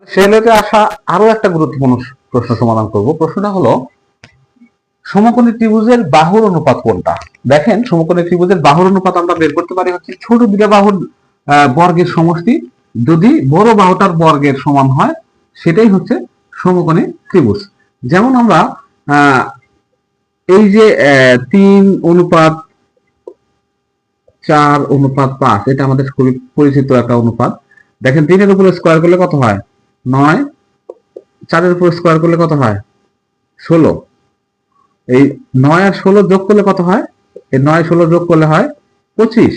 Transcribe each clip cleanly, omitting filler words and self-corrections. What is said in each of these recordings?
সেলেতে আসা আরো একটা গুরুত্বপূর্ণ প্রশ্ন সমাধান করব। প্রশ্নটা হলো সমকোণী ত্রিভুজের বাহুর অনুপাত কোনটা? দেখেন, সমকোণী ত্রিভুজের বাহুর অনুপাত আমরা বের করতে পারি হচ্ছে ছোট দুটা বাহুর বর্গের সমষ্টি যদি বড় বাহুটার বর্গের সমান হয়, সেটাই হচ্ছে সমকোণী ত্রিভুজ। যেমন আমরা এই যে 3:4:5, এটা আমাদের খুবই পরিচিত একটা অনুপাত। দেখেন, 3-এর উপরে স্কোয়ার করলে কত হয়? 9। 4-এর উপরে স্কোয়ার করলে কত হয়? 16। এই 9 আর 16 যোগ করলে কত হয়? এই 9-16 যোগ করলে হয় 25।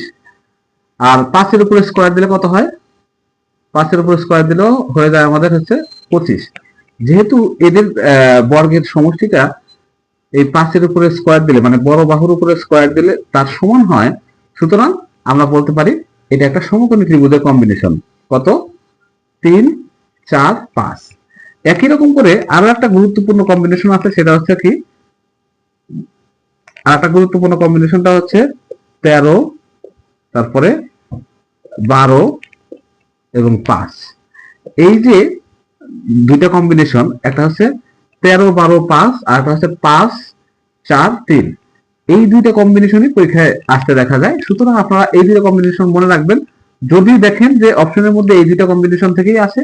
আর 5-এর উপরে স্কোয়ার দিলে কত হয়? 5-এর উপরে স্কোয়ার দিলেও হয়ে যায় আমাদের হচ্ছে 25। যেহেতু এদের বর্গের সমষ্টিটা এই 5-এর উপরে স্কোয়ার দিলে, মানে বড় বাহুর উপরে স্কোয়ার দিলে তার সমান হয়, সুতরাং আমরা বলতে পারি এটা একটা সমকোণী ত্রিভুজের কম্বিনেশন। কত? 3, 4, 5। একই রকম করে আরো একটা গুরুত্বপূর্ণ কম্বিনেশন আছে, সেটা হচ্ছে কি, আর একটা গুরুত্বপূর্ণ কম্বিনেশনটা হচ্ছে 13, তারপরে 12 এবং 5। এই যে দুইটা কম্বিনেশন, একটা হচ্ছে 13, 12, 5, আর একটা হচ্ছে 5, 4, 3। এই দুইটা কম্বিনেশনই পরীক্ষায় আসতে দেখা যায়। সুতরাং আপনারা এই দুইটা কম্বিনেশন মনে রাখবেন। যদি দেখেন যে অপশনের মধ্যে এই দুইটা কম্বিনেশন থেকেই আসে,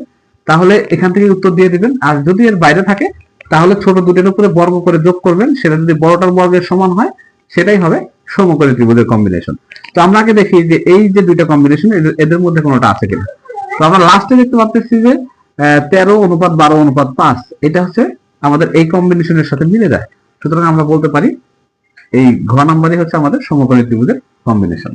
তাহলে এখান থেকে উত্তর দিয়ে দিবেন। আর যদি এর বাইরে থাকে, তাহলে ছোট দুটোর উপরে বর্গ করে যোগ করবেন। সেটা যদি বড়টার বর্গের সমান হয়, সেটাই হবে সমকোণী ত্রিভুজের কম্বিনেশন। তো আমরা আগে দেখি যে এই যে দুইটা কম্বিনেশন, এদের মধ্যে কোনোটা আছে কিনা। তো আমরা লাস্টে দেখতে পাচ্ছি যে 13:12:5, এটা হচ্ছে আমাদের এই কম্বিনেশনের সাথে মিলে যায়। সুতরাং আমরা বলতে পারি এই ঘ নাম্বারই হচ্ছে আমাদের সমকোণী ত্রিভুজের কম্বিনেশন।